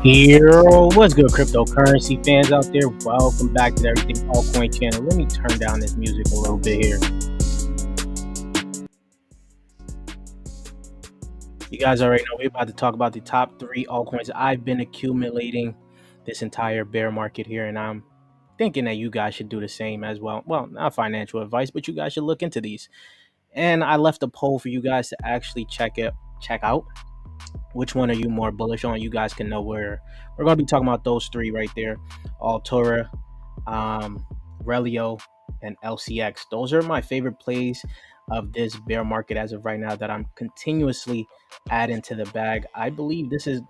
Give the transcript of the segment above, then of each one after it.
Here, what's good, cryptocurrency fans out there? Welcome back to the Everything Altcoin channel. Let me turn down this music a little bit here. You guys already know we're about to talk about the top 3 altcoins I've been accumulating this entire bear market here, and I'm thinking that you guys should do the same as well. Well, not financial advice, but you guys should look into these. And I left a poll for you guys to actually check out. Which one are you more bullish on? You guys can know where we're going to be talking about those 3 right there: Altura, Relio, and LCX. Those are my favorite plays of this bear market as of right now that I'm continuously adding to the bag. I believe this is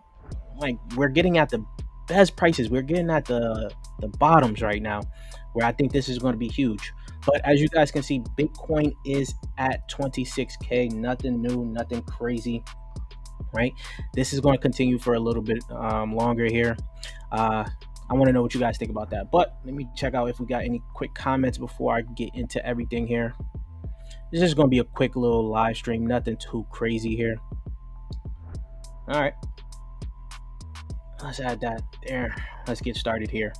like we're getting at the best prices. We're getting at the bottoms right now, where I think this is going to be huge. But as you guys can see, Bitcoin is at 26K. Nothing new, nothing crazy, right? This is going to continue for a little bit longer here. I want to know what you guys think about that. But let me check out if we got any quick comments before I get into everything here. This is going to be a quick little live stream, nothing too crazy here. All right, let's add that there. Let's get started here.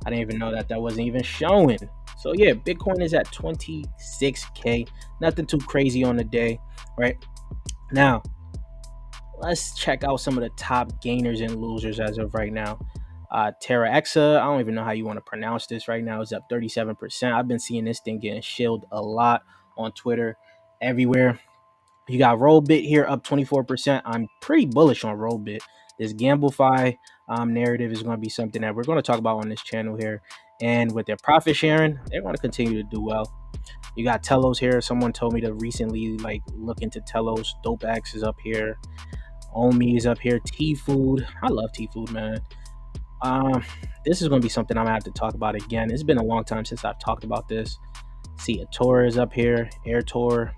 I didn't even know that wasn't even showing. So yeah, Bitcoin is at 26K. Nothing too crazy on the day, right? Now, let's check out some of the top gainers and losers as of right now. Terra Exa, I don't even know how you want to pronounce this right now, is up 37%. I've been seeing this thing getting shilled a lot on Twitter, everywhere. You got Rollbit here up 24%. I'm pretty bullish on Rollbit. This GambleFi narrative is going to be something that we're going to talk about on this channel here. And with their profit sharing, they're going to continue to do well. You got Telos here. Someone told me to recently look into Telos. DopeX is up here. Omi is up here. T-Food. I love T-Food, man. This is going to be something I'm going to have to talk about again. It's been a long time since I've talked about this. See, Ator is up here. AirTor.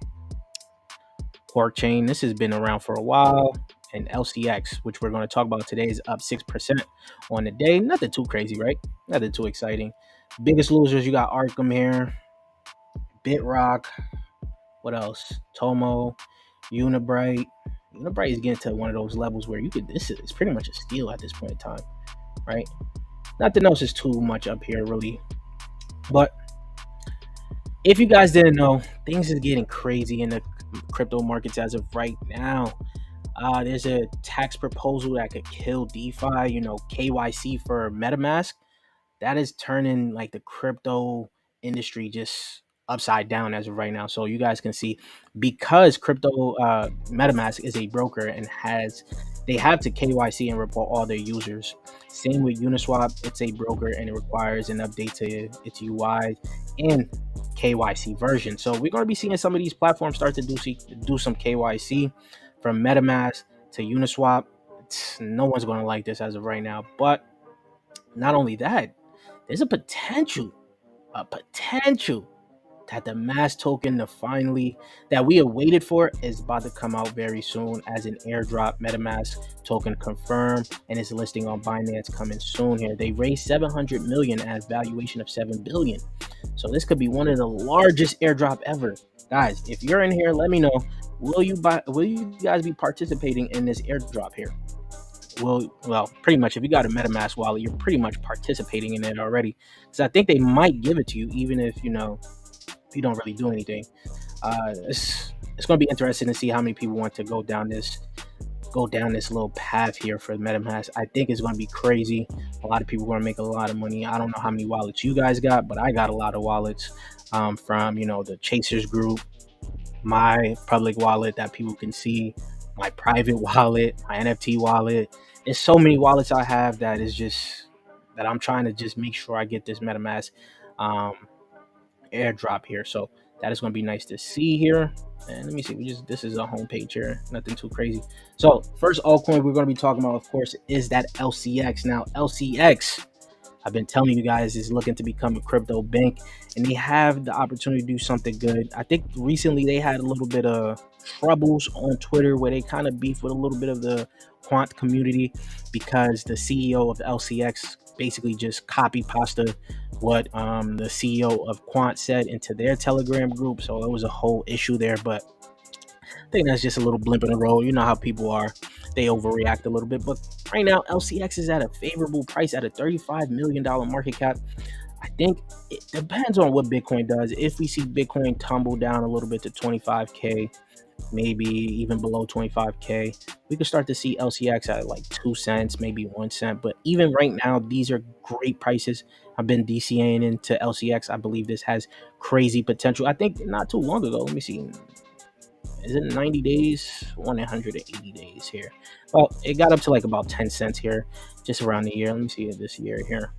Quark Chain. This has been around for a while. And LCX, which we're going to talk about today, is up 6% on the day. Nothing too crazy, right? Nothing too exciting. Biggest losers, you got Arkham here. BitRock. What else? Tomo. Unibright. Unibright is getting to one of those levels where this is pretty much a steal at this point in time, right? Nothing else is too much up here, really. But if you guys didn't know, things is getting crazy in the crypto markets as of right now. There's a tax proposal that could kill DeFi, KYC for MetaMask. That is turning the crypto industry just upside down as of right now. So you guys can see, because MetaMask is a broker and they have to KYC and report all their users. Same with Uniswap, it's a broker and it requires an update to its UI and KYC version. So we're going to be seeing some of these platforms start to do some KYC. From MetaMask to Uniswap. No one's going to like this as of right now. But not only that, there's a potential that the MAS token that we have waited for is about to come out very soon as an airdrop. MetaMask token confirmed, and it's listing on Binance coming soon here. They raised 700 million at a valuation of 7 billion. So this could be one of the largest airdrop ever. Guys, if you're in here, let me know. Will you guys be participating in this airdrop here? Well, pretty much, if you got a MetaMask wallet, you're pretty much participating in it already. Because I think they might give it to you, even if you don't really do anything. It's going to be interesting to see how many people want to go down this little path here for MetaMask. I think it's going to be crazy. A lot of people are going to make a lot of money. I don't know how many wallets you guys got, but I got a lot of wallets from the Chasers group, my public wallet that people can see, my private wallet, my NFT wallet. There's so many wallets I have that I'm trying to just make sure I get this MetaMask airdrop here. So that is going to be nice to see here. And let me see, this is a homepage here, nothing too crazy. So first altcoin we're going to be talking about, of course, is that LCX. Now LCX, I've been telling you guys, is looking to become a crypto bank, and they have the opportunity to do something good. I think recently they had a little bit of troubles on Twitter where they kind of beef with a little bit of the quant community, because the CEO of LCX basically just copy pasta what the CEO of Quant said into their Telegram group. So it was a whole issue there, but I think that's just a little blimp in the road. You know how people are, they overreact a little bit. But right now, LCX is at a favorable price at a $35 million market cap. I think it depends on what Bitcoin does. If we see Bitcoin tumble down a little bit to 25K, maybe even below 25K, we could start to see LCX at like 2 cents, maybe 1 cent. But even right now, these are great prices. I've been DCAing into LCX. I believe this has crazy potential. I think not too long ago, let me see, is it 90 days? 180 days here. Well, it got up to like about 10 cents here, just around the year. Let me see it this year here.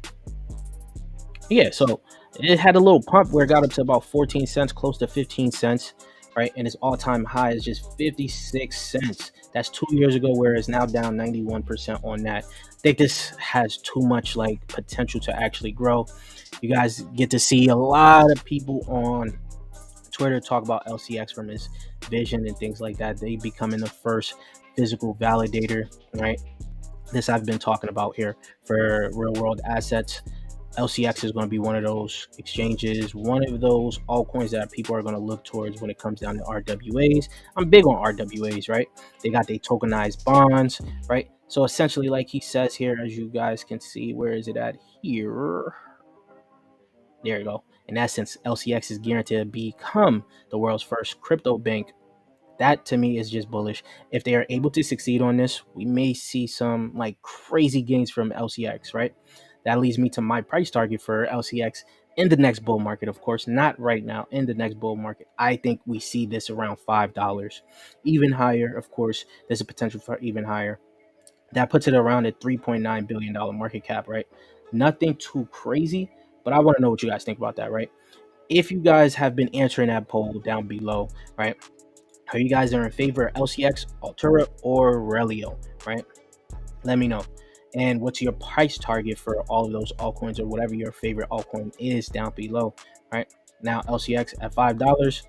Yeah, so it had a little pump where it got up to about 14 cents, close to 15 cents, right? And its all-time high is just 56 cents. That's 2 years ago, where it's now down 91% on that. I think this has too much like potential to actually grow. You guys get to see a lot of people on Twitter talk about LCX from his vision and things like that. They becoming the first physical validator, right? This I've been talking about here for real world assets. LCX is going to be one of those exchanges, one of those altcoins that people are going to look towards when it comes down to RWAs. I'm big on RWAs, right? They got their tokenized bonds, right? So essentially, like he says here, as you guys can see, where is it at here? There you go. In essence, LCX is guaranteed to become the world's first crypto bank. That to me is just bullish. If they are able to succeed on this, we may see some like crazy gains from LCX, right? That leads me to my price target for LCX in the next bull market. Of course, not right now. In the next bull market, I think we see this around $5, even higher. Of course, there's a potential for even higher. That puts it around a $3.9 billion market cap, right? Nothing too crazy, but I want to know what you guys think about that, right? If you guys have been answering that poll down below, right? Are you guys are in favor of LCX, Altura, or Relio, right? Let me know. And what's your price target for all of those altcoins, or whatever your favorite altcoin is, down below, right? Now, LCX at $5,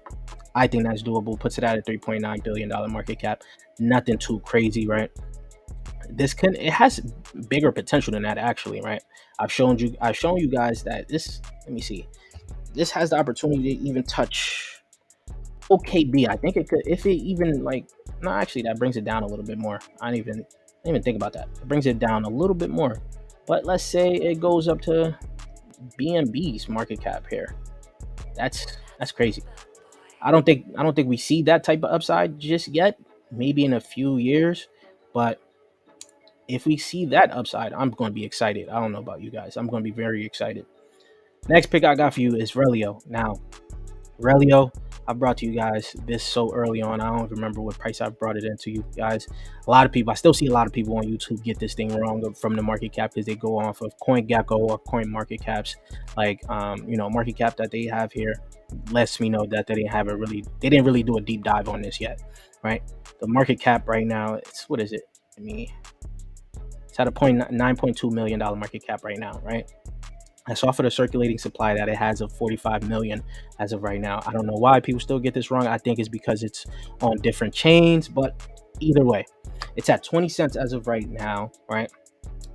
I think that's doable. Puts it at a $3.9 billion market cap. Nothing too crazy, right? It has bigger potential than that, actually, right? I've shown you guys that this, let me see, this has the opportunity to even touch OKB. I think it could, if it even like, no, actually that brings it down a little bit more. I didn't even think about that. It brings it down a little bit more. But let's say it goes up to BNB's market cap here. That's crazy. I don't think we see that type of upside just yet. Maybe in a few years, but if we see that upside, I'm going to be excited. I don't know about you guys. I'm going to be very excited. Next pick I got for you is Relio. Now, Relio, I brought to you guys this so early on. I don't remember what price I brought it into you guys. A lot of people, I still see a lot of people on YouTube get this thing wrong from the market cap, because they go off of CoinGecko or Coin Market Caps. Like, market cap that they have here lets me know that they didn't really do a deep dive on this yet, right? The market cap right now, what is it? It's at a $9.2 million market cap right now, right? That's off of the circulating supply that it has of 45 million as of right now. I don't know why people still get this wrong. I think it's because it's on different chains, but either way, it's at 20 cents as of right now, right?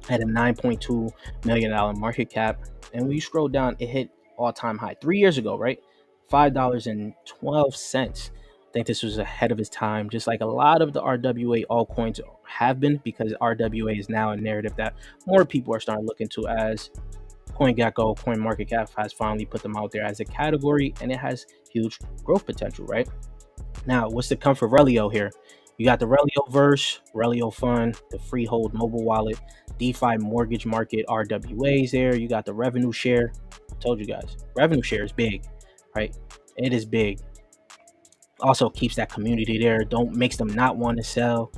At a $9.2 million market cap. And when you scroll down, it hit all-time high 3 years ago, right? $5.12. I think this was ahead of its time, just like a lot of the RWA altcoins have been, because RWA is now a narrative that more people are starting to look into, as CoinGecko, CoinMarketCap has finally put them out there as a category, and it has huge growth potential, right? Now, what's to come for Relio here? You got the Relio Verse, Relio Fund, the Freehold mobile wallet, DeFi mortgage market RWAs there. You got the revenue share. I told you guys, revenue share is big, right? It is big. Also keeps that community there. Makes them not want to sell,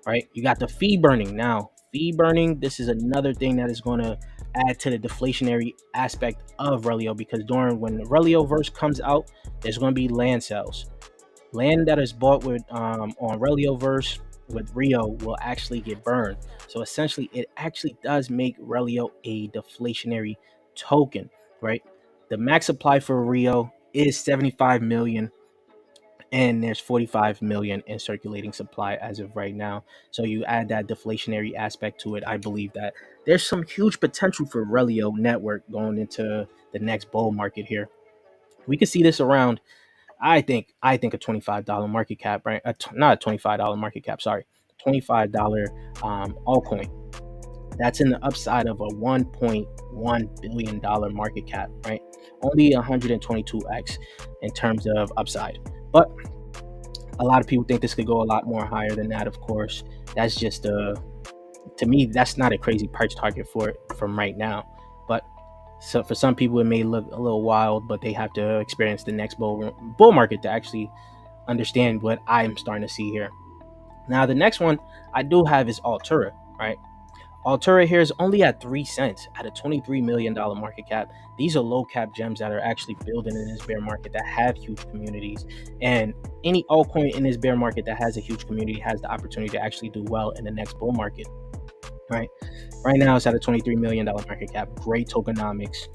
right? You got the fee burning. Now, fee burning, this is another thing that is going to add to the deflationary aspect of Relio, because when the Relio verse comes out, there's going to be land sales. Land that is bought with on Relio verse with Rio will actually get burned. So essentially, it actually does make Relio a deflationary token, right? The max supply for Rio is 75 million, and there's 45 million in circulating supply as of right now. So you add that deflationary aspect to it, I believe that there's some huge potential for Relio network going into the next bull market here. We could see this around, I think a $25 market cap, right? Not a $25 market cap, sorry, $25 altcoin. That's in the upside of a $1.1 billion market cap, right? Only 122x in terms of upside. But a lot of people think this could go a lot more higher than that, of course. That's just to me, that's not a crazy price target for it from right now. But so for some people, it may look a little wild, but they have to experience the next bull market to actually understand what I'm starting to see here. Now, the next one I do have is Altura, right? Altura here is only at 3 cents at a $23 million market cap. These are low cap gems that are actually building in this bear market that have huge communities. And any altcoin in this bear market that has a huge community has the opportunity to actually do well in the next bull market, right? Right now, it's at a $23 million market cap. Great tokenomics.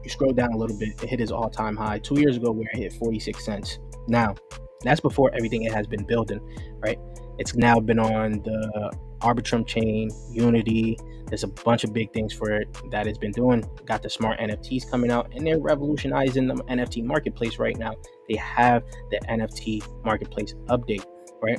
You scroll down a little bit, it hit its all-time high 2 years ago where it hit 46 cents. Now, that's before everything it has been building, right? It's now been on the Arbitrum chain, Unity. There's a bunch of big things for it that it's been doing. Got the smart NFTs coming out, and they're revolutionizing the NFT marketplace right now. They have the NFT marketplace update, right?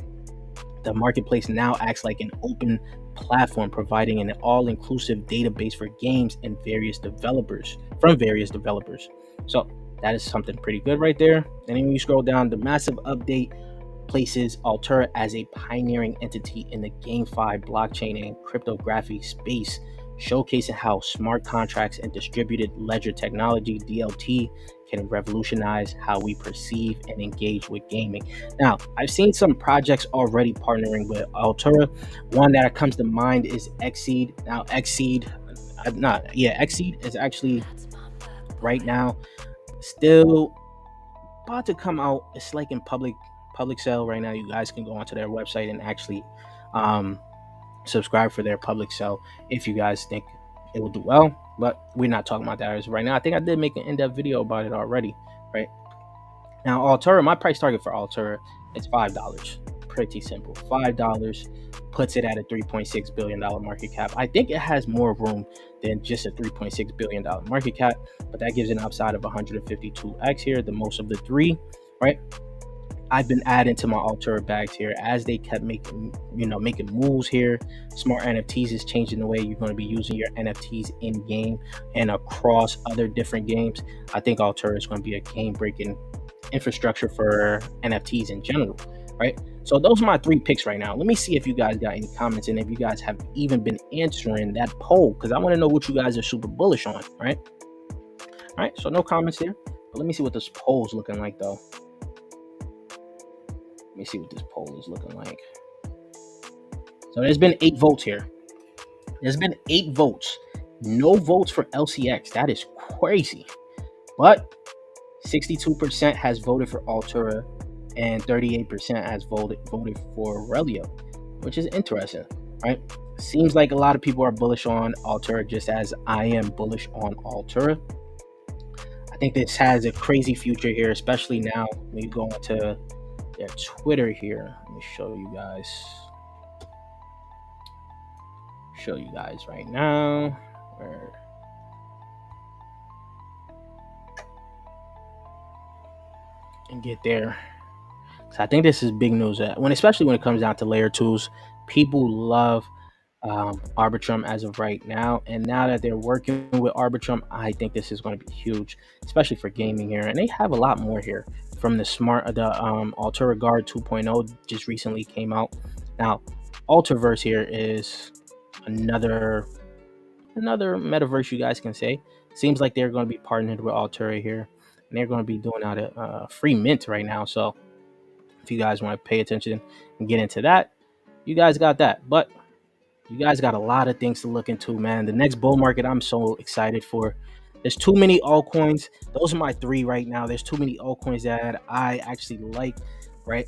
The marketplace now acts like an open platform, providing an all-inclusive database for games and various developers from various developers. So that is something pretty good right there. And then when you scroll down, the massive update places Altura as a pioneering entity in the GameFi blockchain and cryptography space, showcasing how smart contracts and distributed ledger technology (DLT) can revolutionize how we perceive and engage with gaming. Now, I've seen some projects already partnering with Altura. One that comes to mind is Xseed. Now, Xseed is actually right now still about to come out. It's like in public sale right now. You guys can go onto their website and actually subscribe for their public sale if you guys think it will do well, but we're not talking about that as right now. I think I did make an in-depth video about it already, right? Now, Altura, my price target for Altura is $5. Pretty simple. $5 puts it at a $3.6 billion market cap. I think it has more room than just a $3.6 billion market cap, but that gives an upside of 152x here, the most of the three, right? I've been adding to my Altura bags here as they kept making moves here. Smart NFTs is changing the way you're going to be using your NFTs in game and across other different games. I think Altura is going to be a game-breaking infrastructure for NFTs in general, right? So those are my 3 picks right now. Let me see if you guys got any comments and if you guys have even been answering that poll, because I want to know what you guys are super bullish on, right? All right, so no comments here, but let me see what this poll is looking like though. Let me see what this poll is looking like. So there's been 8 votes here. There's been 8 votes. No votes for LCX. That is crazy. But 62% has voted for Altura and 38% has voted for Aurelio, which is interesting, right? Seems like a lot of people are bullish on Altura, just as I am bullish on Altura. I think this has a crazy future here, especially now when you go into their Twitter here. Let me show you guys right now and get there. So I think this is big news especially when it comes down to layer 2s. People love Arbitrum as of right now, and now that they're working with Arbitrum, I think this is going to be huge, especially for gaming here. And they have a lot more here from the Altura Guard 2.0 just recently came out. Now, Ultraverse here is another metaverse, you guys can say. Seems like they're going to be partnered with Altura here, and they're going to be doing out a free mint right now. So if you guys want to pay attention and get into that, you guys got that. But you guys got a lot of things to look into, man. The next bull market I'm so excited for. There's too many altcoins. Those are my 3 right now. There's too many altcoins that I actually like, right?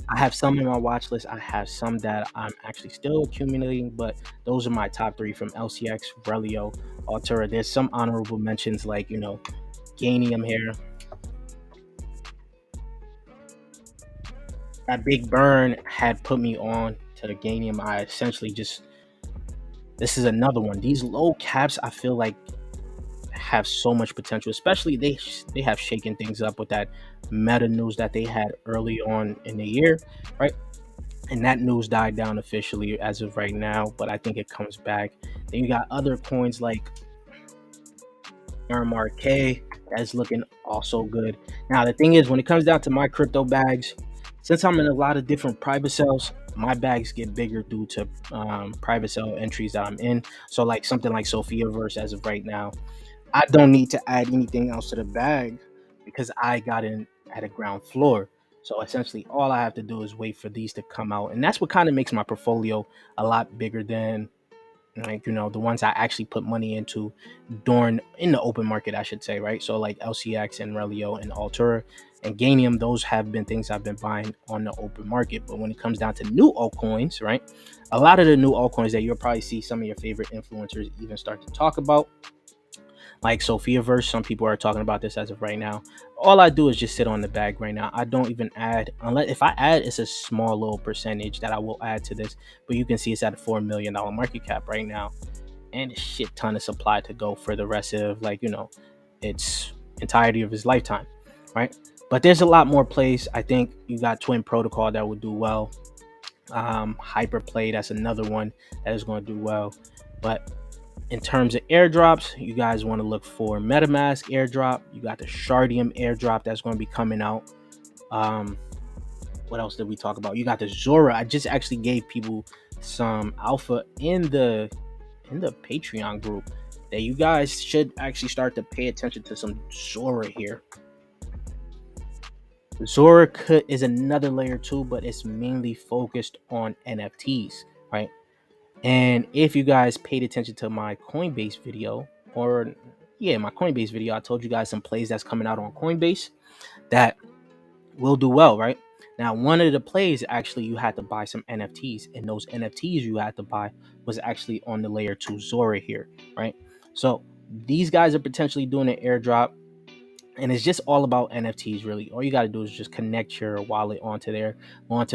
I have some in my watch list. I have some that I'm actually still accumulating, but those are my top 3 from LCX, Relio, Altura. There's some honorable mentions like, Ganium here. That big burn had put me on to the Ganium. I essentially this is another one. These low caps, I feel like, have so much potential, especially they have shaken things up with that meta news that they had early on in the year, right? and that news died down officially as of right now, but I think it comes back. Then you got other coins like RMRK that's looking also good. Now the thing is, when it comes down to my crypto bags, since I'm in a lot of different private sales, my bags get bigger due to private sale entries that I'm in. So like something like Sophia Verse as of right now, I don't need to add anything else to the bag because I got in at a ground floor. So essentially, all I have to do is wait for these to come out, and that's what kind of makes my portfolio a lot bigger than, like, the ones I actually put money into during in the open market, I should say, right? So like LCX and Relio and Altura and Ganium, those have been things I've been buying on the open market. But when it comes down to new altcoins, right? A lot of the new altcoins that you'll probably see some of your favorite influencers even start to talk about, like Sophia Verse. Some people are talking about this as of right now. All I do is just sit on the bag right now. I don't even add, unless if I add, it's a small little percentage that I will add to this. But you can see it's at a $4 million market cap right now, and a shit ton of supply to go for the rest of, like, its entirety of his lifetime, right? But there's a lot more plays. I think you got Twin Protocol that would do well. Hyperplay, that's another one that is going to do well. But in terms of airdrops, you guys want to look for MetaMask airdrop. You got the Shardium airdrop that's going to be coming out. What else did we talk about? You got the Zora. I just actually gave people some alpha in the Patreon group that you guys should actually start to pay attention to some Zora here. Zora is another layer 2, but it's mainly focused on NFTs, right? And if you guys paid attention to my Coinbase video, my Coinbase video, I told you guys some plays that's coming out on Coinbase that will do well, right? Now, one of the plays, actually, you had to buy some NFTs, and those NFTs you had to buy was actually on the layer 2 Zora here, right? So these guys are potentially doing an airdrop, and it's just all about NFTs, really. All you got to do is just connect your wallet onto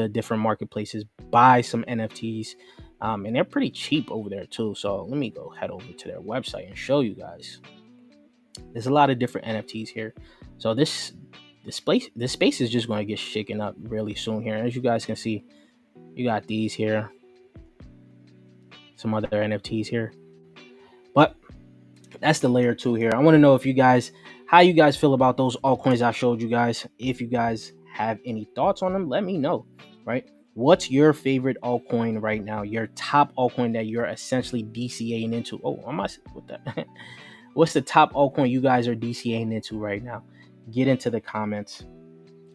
different marketplaces, buy some NFTs, and they're pretty cheap over there too. So let me go head over to their website and show you guys. There's a lot of different NFTs here. So this space is just going to get shaken up really soon here. As you guys can see, you got these here, some other NFTs here, but that's the layer 2 here. I want to know how you guys feel about those altcoins I showed you guys. If you guys have any thoughts on them, let me know, right? What's your favorite altcoin right now? Your top altcoin that you're essentially DCAing into? Oh, I must with that. What's the top altcoin you guys are DCAing into right now? Get into the comments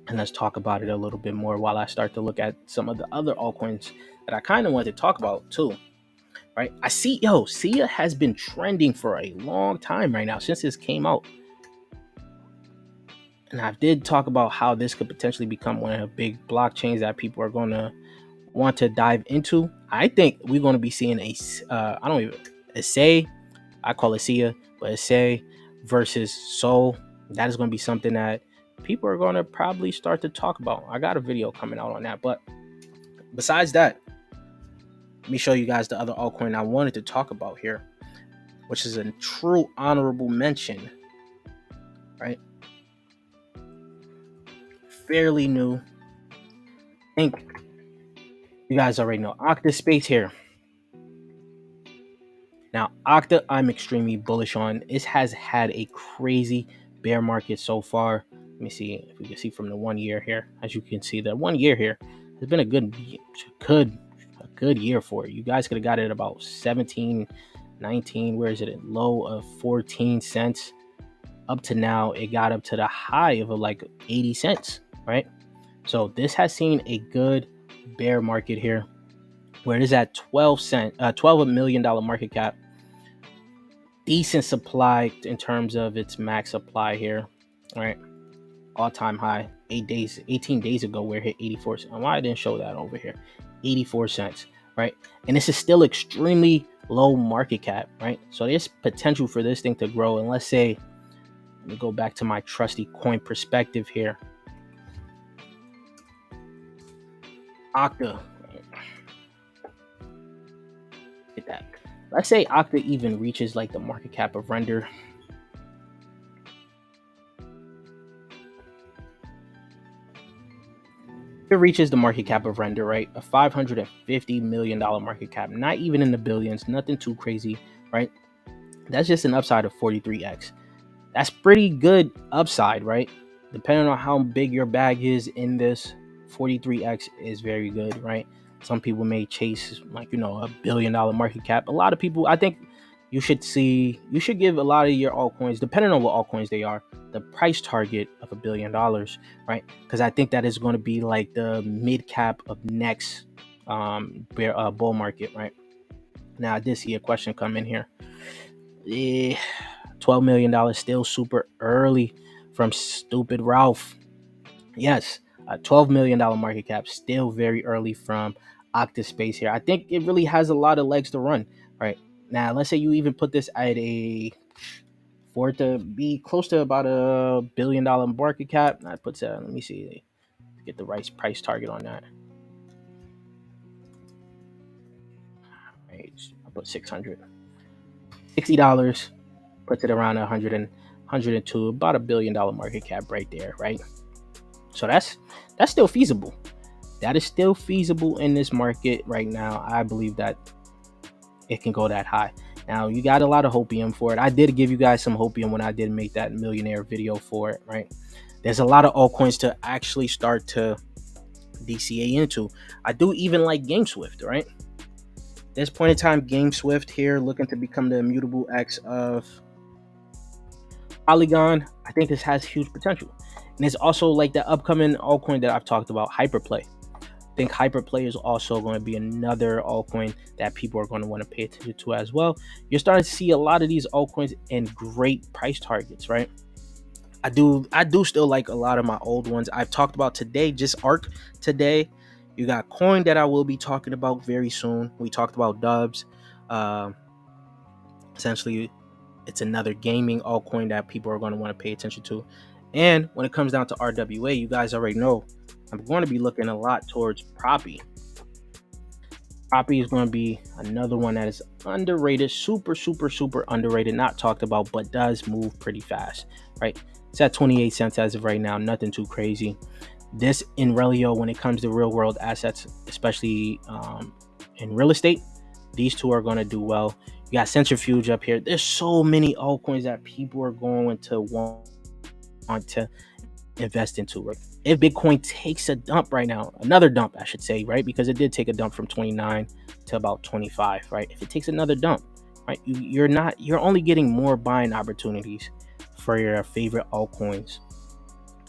and let's talk about it a little bit more while I start to look at some of the other altcoins that I kind of want to talk about too. Right, I see, Sia has been trending for a long time right now since this came out, and I did talk about how this could potentially become one of the big blockchains that people are going to want to dive into. I think we're going to be seeing I call it Sia, but Sia versus Sol. That is going to be something that people are going to probably start to talk about. I got a video coming out on that, but besides that, let me show you guys the other altcoin I wanted to talk about here, which is a true honorable mention, right? Fairly new. I think you guys already know Octa Space here. Now, Octa, I'm extremely bullish on. It has had a crazy bear market so far. Let me see if we can see from the 1 year here. As you can see, the 1 year here has been a good year for it. You guys could have got it at about 17, 19. Where is it? At low of 14 cents. Up to now, it got up to the high of like 80 cents, right? So this has seen a good bear market here, where it is at $12 million market cap. Decent supply in terms of its max supply here, right? All-time high. 18 days ago, where it hit 84 cents. Why I didn't show that over here? 84 cents, right? And this is still extremely low market cap, right? So there's potential for this thing to grow. And let's say, let me go back to my trusty coin perspective here. Octa. Get that. Let's say Octa even reaches like the market cap of Render. It reaches the market cap of Render, right? A $550 million market cap, not even in the billions, nothing too crazy, right? That's just an upside of 43x. That's pretty good upside, right? Depending on how big your bag is in this, 43x is very good, right? Some people may chase like, a $1 billion market cap. A lot of people, I think you should give a lot of your altcoins, depending on what altcoins they are, the price target of $1 billion, right? Because I think that is going to be like the mid cap of next bull market, right? Now I did see a question come in here. $12 million still super early from Stupid Ralph. Yes, a $12 million market cap, still very early from Octaspace here. I think it really has a lot of legs to run, right? Now, let's say you even put this at for it to be close to about $1 billion market cap. That puts let me see, get the right price target on that. Right, I put $660, puts it around 102, about $1 billion market cap right there, right? So that's still feasible. That is still feasible in this market right now. I believe that it can go that high. Now, you got a lot of hopium for it. I did give you guys some hopium when I did make that millionaire video for it, right? There's a lot of altcoins to actually start to DCA into. I do even like GameSwift, right? This point in time, GameSwift here looking to become the immutable X of Polygon. I think this has huge potential. And it's also like the upcoming altcoin that I've talked about, Hyperplay. I think Hyperplay is also going to be another altcoin that people are going to want to pay attention to as well. You're starting to see a lot of these altcoins in great price targets, right? I do still like a lot of my old ones. I've talked about today, just ARK today. You got Coin that I will be talking about very soon. We talked about Dubs. Essentially, it's another gaming altcoin that people are going to want to pay attention to. And when it comes down to RWA, you guys already know I'm going to be looking a lot towards Proppy. Proppy is going to be another one that is underrated, super underrated, not talked about, but does move pretty fast, right? It's at 28 cents as of right now, nothing too crazy. This in Relio, when it comes to real world assets, especially in real estate, these two are going to do well. You got Centrifuge up here. There's so many altcoins that people are going to want to invest into. If Bitcoin takes a dump right now, another dump, I should say, right? Because it did take a dump from 29 to about 25, right? If it takes another dump, right, you're only getting more buying opportunities for your favorite altcoins.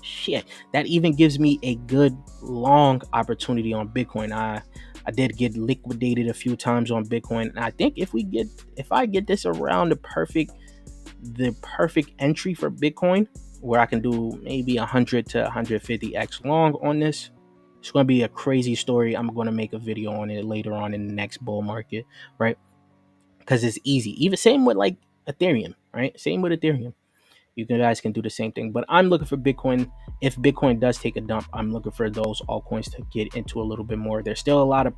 Shit, that even gives me a good long opportunity on Bitcoin. I did get liquidated a few times on Bitcoin, and I think if I get this around the perfect entry for Bitcoin, where I can do maybe 100 to 150x long on this, it's going to be a crazy story. I'm going to make a video on it later on in the next bull market, right? Because it's easy. Even same with like Ethereum, right? Same with Ethereum. You guys can do the same thing, but I'm looking for Bitcoin. If Bitcoin does take a dump, I'm looking for those altcoins to get into a little bit more. There's still a lot of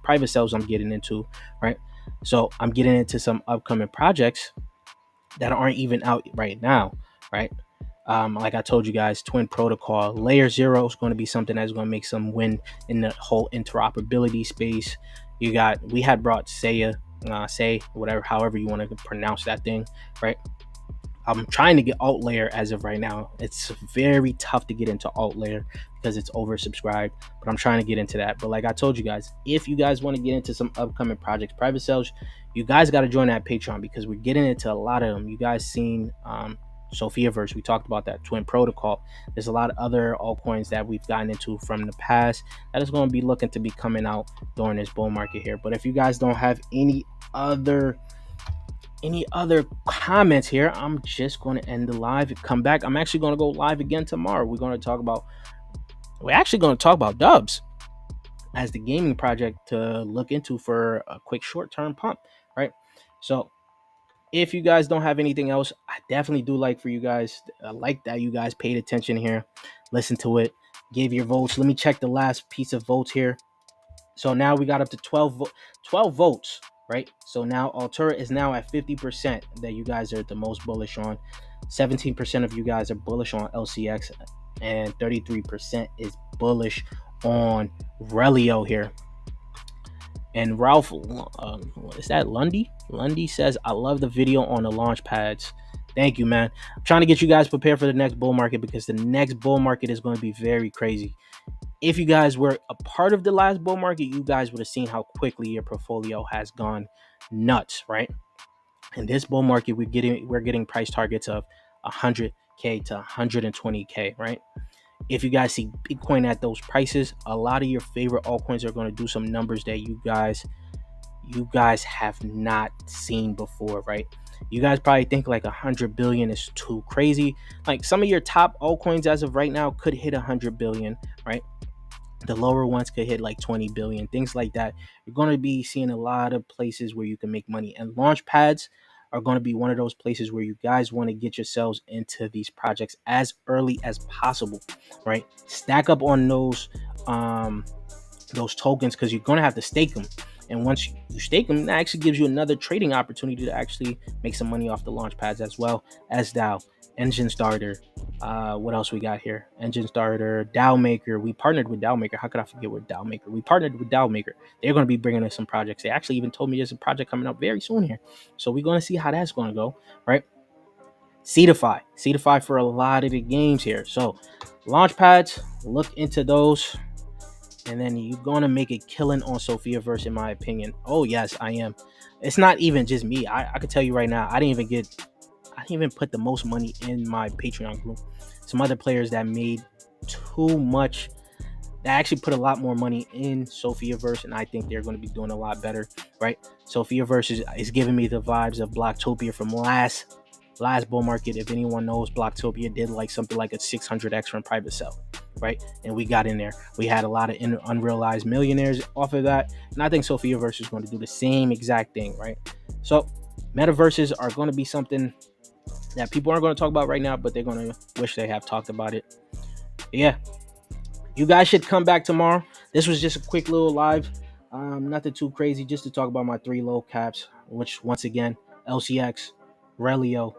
private sales I'm getting into, right? So I'm getting into some upcoming projects that aren't even out right now, right? Like I told you guys, Twin Protocol, Layer 0 is going to be something that's going to make some win in the whole interoperability space. We had brought Say, whatever, however you want to pronounce that thing, right? I'm trying to get alt layer as of right now. It's very tough to get into alt layer because it's oversubscribed, but I'm trying to get into that. But like I told you guys, if you guys want to get into some upcoming projects, private sales, you guys got to join that Patreon because we're getting into a lot of them. You guys seen Sophiaverse, we talked about that, Twin Protocol. There's a lot of other altcoins that we've gotten into from the past that is going to be looking to be coming out during this bull market here. But if you guys don't have any other comments here, I'm just going to end the live and come back. I'm actually going to go live again tomorrow. We're actually going to talk about Dubs as the gaming project to look into for a quick short-term pump, right? So if you guys don't have anything else, I definitely do like for you guys. I like that you guys paid attention here, listen to it, gave your votes. Let me check the last piece of votes here. So now we got up to 12 votes, right? So now Altura is now at 50% that you guys are the most bullish on. 17% of you guys are bullish on LCX, and 33% is bullish on Relio here. And Ralph, is that Lundy? Lundy says, I love the video on the launch pads. Thank you, man. I'm trying to get you guys prepared for the next bull market, because the next bull market is going to be very crazy. If you guys were a part of the last bull market, you guys would have seen how quickly your portfolio has gone nuts, right? In this bull market, we're getting price targets of 100K to 120K, right? If you guys see Bitcoin at those prices, a lot of your favorite altcoins are going to do some numbers that you guys have not seen before, right? You guys probably think like 100 billion is too crazy. Like some of your top altcoins as of right now could hit 100 billion, right? The lower ones could hit like 20 billion, things like that. You're going to be seeing a lot of places where you can make money, and launch pads are going to be one of those places where you guys want to get yourselves into these projects as early as possible, right? Stack up on those tokens, because you're going to have to stake them. And once you stake them, that actually gives you another trading opportunity to actually make some money off the launch pads, as well as DAO, Engine Starter. What else we got here? Engine Starter, DAO Maker. We partnered with DAO Maker. How could I forget with DAO Maker? We partnered with DAO Maker. They're going to be bringing us some projects. They actually even told me there's a project coming up very soon here. So we're going to see how that's going to go, right? Seedify for a lot of the games here. So launch pads, look into those. And then you're going to make a killing on Sophiaverse, in my opinion. Oh, yes, I am. It's not even just me. I could tell you right now, I didn't even put the most money in my Patreon group. Some other players that made too much, that actually put a lot more money in Sophiaverse, and I think they're going to be doing a lot better, right? Sophiaverse is giving me the vibes of Blocktopia from last bull market. If anyone knows, Blocktopia did like something like a 600x from private sell, right? And we got in there. We had a lot of unrealized millionaires off of that, and I think Sophiaverse is going to do the same exact thing, right? So metaverses are going to be something that people aren't going to talk about right now, but they're going to wish they have talked about it. Yeah, you guys should come back tomorrow. This was just a quick little live, nothing too crazy, just to talk about my 3 low caps, which once again, LCX, Relio,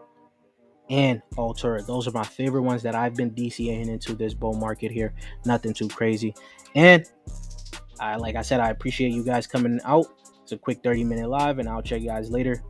and Altura. Those are my favorite ones that I've been DCAing into this bull market here. Nothing too crazy. And like I said, I appreciate you guys coming out. It's a quick 30-minute live, and I'll check you guys later.